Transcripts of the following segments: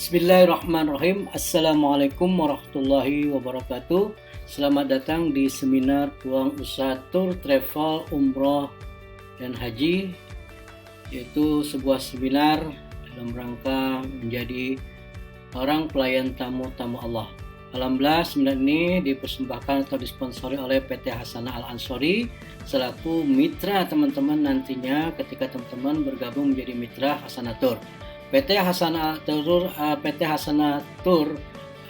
Bismillahirrahmanirrahim. Assalamualaikum warahmatullahi wabarakatuh. Selamat datang di seminar Peluang Usaha Tour, Travel, Umroh, dan Haji, yaitu sebuah seminar dalam rangka menjadi orang pelayan tamu-tamu Allah. Alhamdulillah, seminar ini dipersembahkan atau disponsori oleh PT Hasanah Al-Ansori selaku mitra teman-teman nantinya ketika teman-teman bergabung menjadi mitra Hasanah Tour. PT Hasanah Tour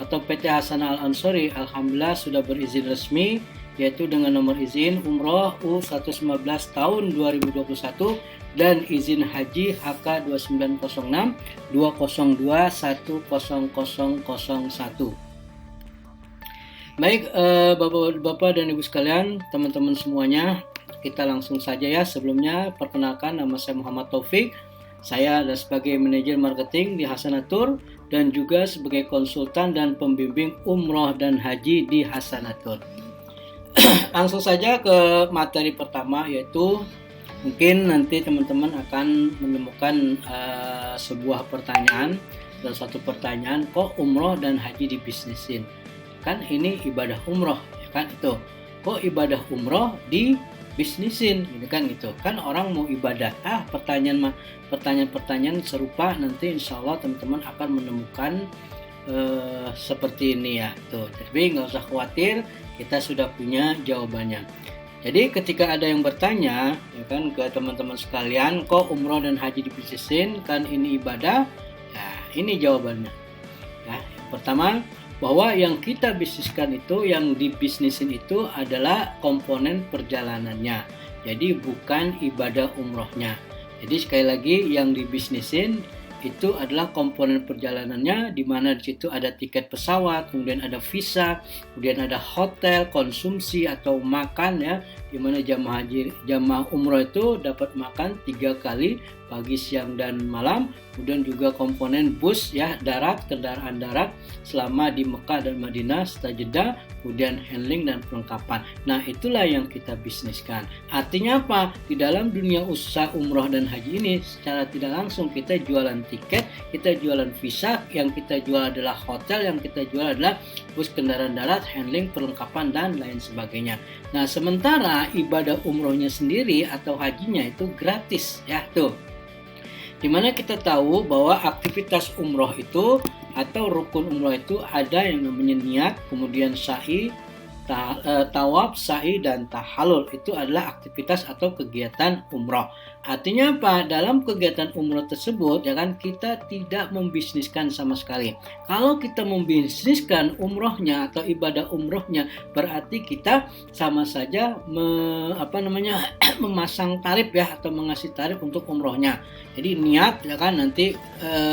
atau PT Hasanah Al-Ansori alhamdulillah sudah berizin resmi, yaitu dengan nomor izin Umroh U119 tahun 2021 dan izin Haji HK 2906 202 10001. Baik, Bapak dan Ibu sekalian, teman-teman semuanya, kita langsung saja ya. Sebelumnya perkenalkan, nama saya Muhammad Taufik. Saya adalah sebagai manajer marketing di Hasanah Tour dan juga sebagai konsultan dan pembimbing umroh dan haji di Hasanah Tour. Langsung saja ke materi pertama, yaitu mungkin nanti teman-teman akan menemukan sebuah pertanyaan dan satu pertanyaan, kok umroh dan haji dibisnisin? Kan ini ibadah umroh, ya kan itu. Kok ibadah umroh dibisnisin, gitu kan gitu. Kan orang mau ibadah. Pertanyaan-pertanyaan serupa nanti insya Allah teman-teman akan menemukan seperti ini ya. Tuh, jadi nggak usah khawatir, kita sudah punya jawabannya. Jadi ketika ada yang bertanya, ya kan, ke teman-teman sekalian, kok umroh dan haji dibisnisin? Kan ini ibadah. Ya, ini jawabannya. Ya, yang pertama, bahwa yang kita bisniskan itu, yang dibisnisin itu adalah komponen perjalanannya. Jadi bukan ibadah umrohnya. Jadi sekali lagi, yang dibisnisin itu adalah komponen perjalanannya, di mana di situ ada tiket pesawat, kemudian ada visa, kemudian ada hotel, konsumsi atau makan ya, di mana jamaah umroh itu dapat makan 3 kali pagi, siang, dan malam. Kemudian juga komponen bus ya, darat, kendaraan darat selama di Mekah dan Madinah serta Jeddah, kemudian handling dan perlengkapan. Nah, itulah yang kita bisniskan. Artinya apa? Di dalam dunia usaha umroh dan haji ini secara tidak langsung kita jualan tiket, kita jualan visa, yang kita jual adalah hotel, yang kita jual adalah bus, kendaraan darat, handling, perlengkapan, dan lain sebagainya. Nah, sementara ibadah umrohnya sendiri atau hajinya itu gratis ya tuh. Dimana kita tahu bahwa aktivitas umroh itu atau rukun umroh itu ada yang namanya niat, kemudian sa'i, tawaf, sa'i, dan tahallul. Itu adalah aktivitas atau kegiatan umroh. Artinya apa? Dalam kegiatan umroh tersebut ya kan, kita tidak membisniskan sama sekali. Kalau kita membisniskan umrohnya atau ibadah umrohnya, berarti kita sama saja memasang tarif ya, atau mengasih tarif untuk umrohnya. Jadi niat ya kan, nanti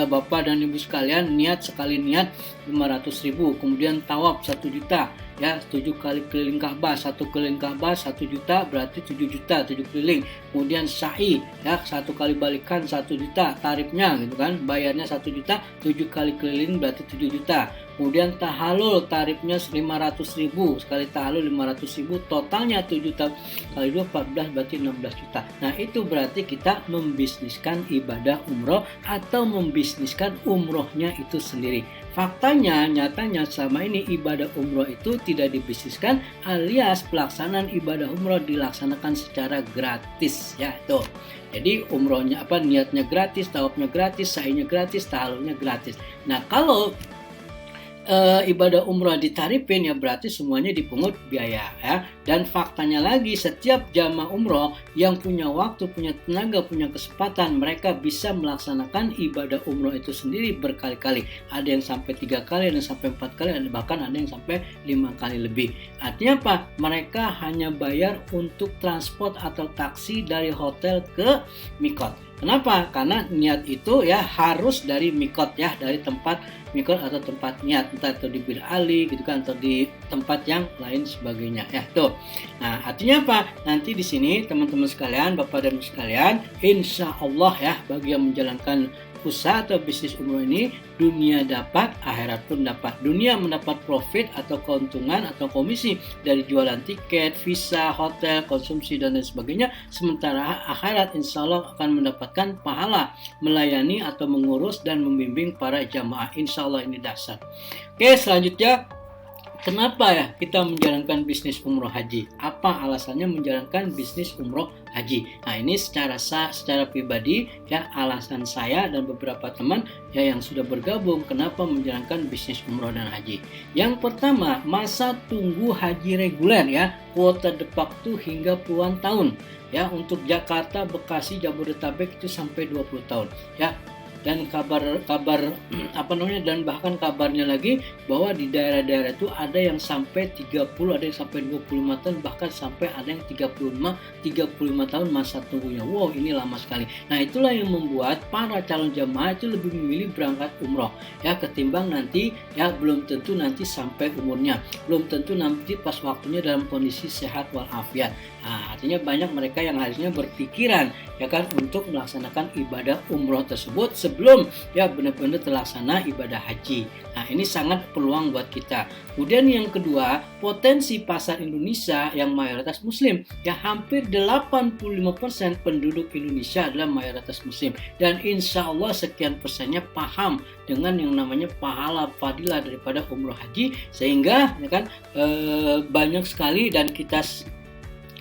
Bapak dan Ibu sekalian niat, sekali niat 500.000, kemudian tawaf 1 juta ya, 7 kali keliling Ka'bah, 1 keliling Ka'bah 1 juta, berarti 7 juta 7 keliling. Kemudian sa'i ya, 1 kali balikan 1 juta tarifnya gitu kan, bayarnya 1 juta, 7 kali keliling berarti 7 juta. Kemudian tahallul tarifnya 500.000, sekali tahallul 500.000, totalnya 7 juta kali 2 14 berarti 16 juta. Nah, itu berarti kita membisniskan ibadah umroh atau membisniskan umrohnya itu sendiri. Faktanya, nyatanya selama ini ibadah umroh itu tidak dibisniskan, alias pelaksanaan ibadah umroh dilaksanakan secara gratis ya tuh. Jadi umrohnya niatnya gratis, tawafnya gratis, sa'inya gratis, tahallulnya gratis. Nah, kalau ibadah umrah ditarifin ya berarti semuanya dipungut biaya ya. Dan faktanya lagi, setiap jamaah umrah yang punya waktu, punya tenaga, punya kesempatan, mereka bisa melaksanakan ibadah umrah itu sendiri berkali-kali. Ada yang sampai 3 kali, ada yang sampai 4 kali, bahkan ada yang sampai 5 kali lebih. Artinya apa? Mereka hanya bayar untuk transport atau taksi dari hotel ke mikot. Kenapa? Karena niat itu ya harus dari mikot ya, dari tempat mikot atau tempat niat, entah itu di Bir Ali gitu kan, atau di tempat yang lain sebagainya ya tuh. Nah, artinya apa? Nanti di sini teman-teman sekalian, Bapak dan Ibu sekalian, insya Allah ya, bagi yang menjalankan usaha atau bisnis umroh ini dunia dapat, akhirat pun dapat. Dunia mendapat profit atau keuntungan atau komisi dari jualan tiket, visa, hotel, konsumsi dan lain sebagainya. Sementara akhirat insya Allah akan mendapatkan pahala melayani atau mengurus dan membimbing para jamaah. Insya Allah ini dasar. Oke, selanjutnya, kenapa ya kita menjalankan bisnis umroh haji? Apa alasannya menjalankan bisnis umroh haji? Nah, ini secara pribadi ya, alasan saya dan beberapa teman ya yang sudah bergabung kenapa menjalankan bisnis umroh dan haji. Yang pertama, masa tunggu haji reguler ya, kuota de facto hingga puluhan tahun ya, untuk Jakarta, Bekasi, Jabodetabek itu sampai 20 tahun ya. Dan kabar dan bahkan kabarnya lagi bahwa di daerah-daerah itu ada yang sampai 30, ada yang sampai 25 tahun, bahkan sampai ada yang 35 tahun masa tunggunya. Wow, ini lama sekali. Nah, itulah yang membuat para calon jamaah itu lebih memilih berangkat umroh ya, ketimbang nanti ya belum tentu nanti sampai umurnya, belum tentu nanti pas waktunya dalam kondisi sehat walafiat. Nah, artinya banyak mereka yang harusnya berpikiran ya kan untuk melaksanakan ibadah umroh tersebut sebelum ya benar-benar terlaksana ibadah haji. Nah, ini sangat peluang buat kita. Kemudian yang kedua, potensi pasar Indonesia yang mayoritas muslim ya, hampir 85% penduduk Indonesia adalah mayoritas muslim, dan insya Allah sekian persennya paham dengan yang namanya pahala fadilah daripada umroh haji, sehingga ya kan banyak sekali, dan kita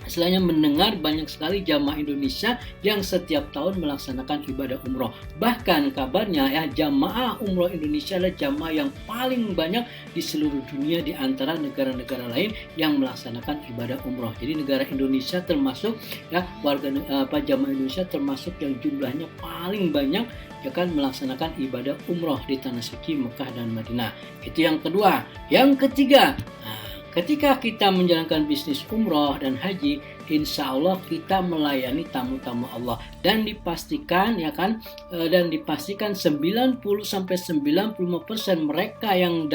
selainnya mendengar banyak sekali jamaah Indonesia yang setiap tahun melaksanakan ibadah umroh. Bahkan kabarnya ya, jamaah umroh Indonesia adalah jamaah yang paling banyak di seluruh dunia di antara negara-negara lain yang melaksanakan ibadah umroh. Jadi negara Indonesia termasuk ya jamaah Indonesia termasuk yang jumlahnya paling banyak ya kan melaksanakan ibadah umroh di tanah suci Mekah dan Madinah. Itu yang kedua. Yang ketiga, ketika kita menjalankan bisnis umroh dan haji, insya Allah kita melayani tamu-tamu Allah, dan dipastikan ya kan, 90-95% mereka yang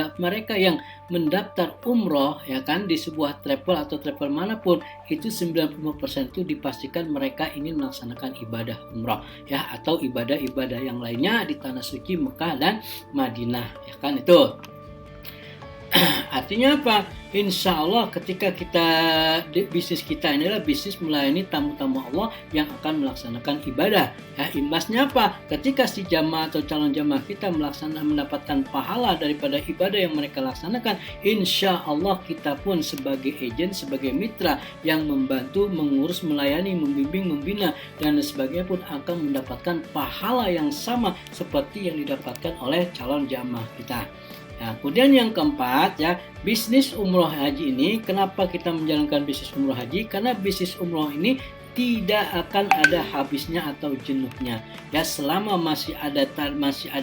mendaftar umroh ya kan di sebuah travel manapun, itu 95% itu dipastikan mereka ingin melaksanakan ibadah umroh ya, atau ibadah-ibadah yang lainnya di tanah suci Mekah dan Madinah ya kan. Itu artinya apa? Insya Allah ketika bisnis kita ini adalah bisnis melayani tamu-tamu Allah yang akan melaksanakan ibadah. Ya, imbasnya apa? Ketika si jamaah atau calon jamaah kita mendapatkan pahala daripada ibadah yang mereka laksanakan, insya Allah kita pun sebagai agen, sebagai mitra yang membantu, mengurus, melayani, membimbing, membina dan sebagainya pun akan mendapatkan pahala yang sama seperti yang didapatkan oleh calon jamaah kita. Nah, kemudian yang keempat ya, bisnis umroh haji ini, kenapa kita menjalankan bisnis umroh haji? Karena bisnis umroh ini tidak akan ada habisnya atau jenuhnya ya, selama masih ada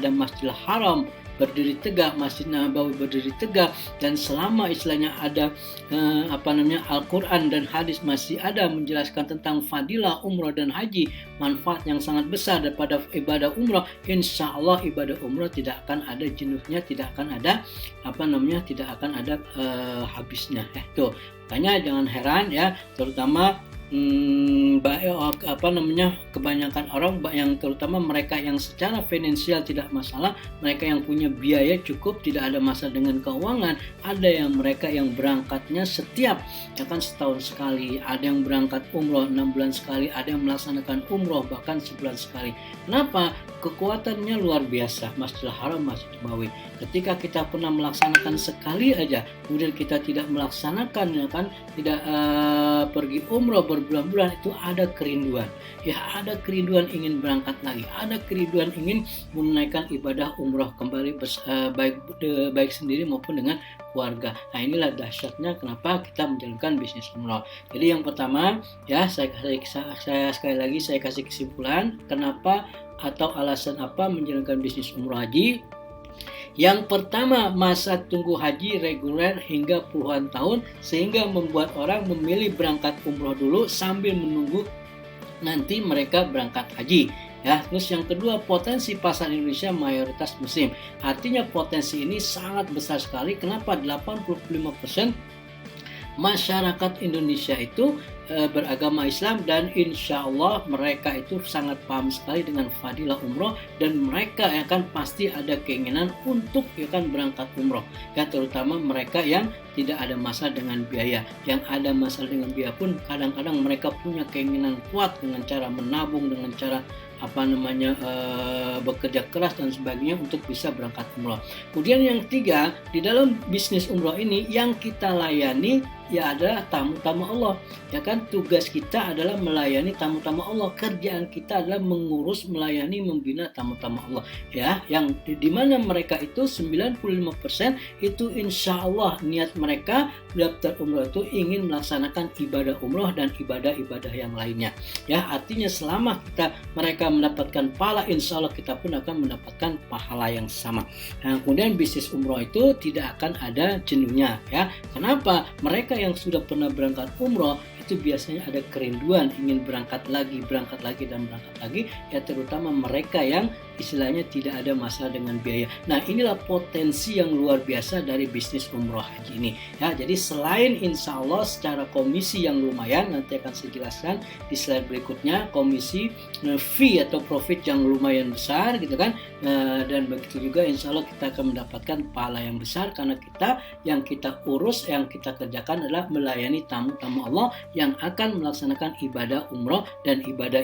Masjidil Haram berdiri tegak, Masjid Nabawi berdiri tegak, dan selama istilahnya ada Al-Quran dan hadis masih ada menjelaskan tentang fadilah umroh dan haji, manfaat yang sangat besar daripada ibadah umroh, insya Allah ibadah umroh tidak akan ada jenuhnya, tidak akan ada habisnya. Tuh, makanya jangan heran ya, terutama kebanyakan orang yang terutama mereka yang secara finansial tidak masalah, mereka yang punya biaya cukup, tidak ada masalah dengan keuangan, ada yang mereka yang berangkatnya setiap ya kan setahun sekali, ada yang berangkat umroh 6 bulan sekali, ada yang melaksanakan umroh bahkan sebulan sekali. Kenapa? Kekuatannya luar biasa. Masjidil Haram, Masjid Nabawi, ketika kita pernah melaksanakan sekali aja, kemudian kita tidak melaksanakan ya kan, tidak pergi umroh berbulan-bulan, itu ada kerinduan ya, ada kerinduan ingin berangkat lagi, ada kerinduan ingin menunaikan ibadah umroh kembali, baik sendiri maupun dengan keluarga. Nah, inilah dahsyatnya kenapa kita menjalankan bisnis umroh. Jadi yang pertama ya, saya sekali lagi saya kasih kesimpulan kenapa atau alasan apa menjalankan bisnis umroh haji. Yang pertama, masa tunggu haji reguler hingga puluhan tahun, sehingga membuat orang memilih berangkat umroh dulu sambil menunggu nanti mereka berangkat haji. Ya, terus yang kedua, potensi pasar Indonesia mayoritas muslim. Artinya potensi ini sangat besar sekali. Kenapa? 85% masyarakat Indonesia itu beragama Islam, dan insya Allah mereka itu sangat paham sekali dengan fadilah umroh, dan mereka akan pasti ada keinginan untuk akan berangkat umroh ya, terutama mereka yang tidak ada masalah dengan biaya. Yang ada masalah dengan biaya pun kadang-kadang mereka punya keinginan kuat dengan cara menabung, dengan cara bekerja keras dan sebagainya untuk bisa berangkat umroh. Kemudian yang ketiga, di dalam bisnis umroh ini yang kita layani ya adalah tamu-tamu Allah. Ya kan, tugas kita adalah melayani tamu-tamu Allah. Kerjaan kita adalah mengurus, melayani, membina tamu-tamu Allah. Ya, yang di mana mereka itu 95% itu insya Allah niat mereka daftar umroh itu ingin melaksanakan ibadah umroh dan ibadah-ibadah yang lainnya. Ya, artinya selama mereka mendapatkan pahala, insya Allah kita pun akan mendapatkan pahala yang sama. Nah, kemudian bisnis umroh itu tidak akan ada jenuhnya ya. Kenapa? Mereka yang sudah pernah berangkat umroh itu biasanya ada kerinduan ingin berangkat lagi dan berangkat lagi ya, terutama mereka yang istilahnya tidak ada masalah dengan biaya. Nah, inilah potensi yang luar biasa dari bisnis umroh haji ini ya. Jadi selain insya Allah secara komisi yang lumayan, nanti akan saya jelaskan di slide berikutnya, komisi fee atau profit yang lumayan besar gitu kan, dan begitu juga insya Allah kita akan mendapatkan pahala yang besar karena yang kita urus, yang kita kerjakan adalah melayani tamu-tamu Allah yang akan melaksanakan ibadah umroh dan ibadah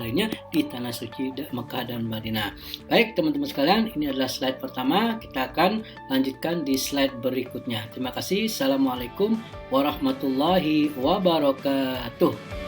lainnya di tanah suci Mekah dan Madinah. Baik teman-teman sekalian, ini adalah slide pertama, kita akan lanjutkan di slide berikutnya. Terima kasih. Assalamualaikum warahmatullahi wabarakatuh.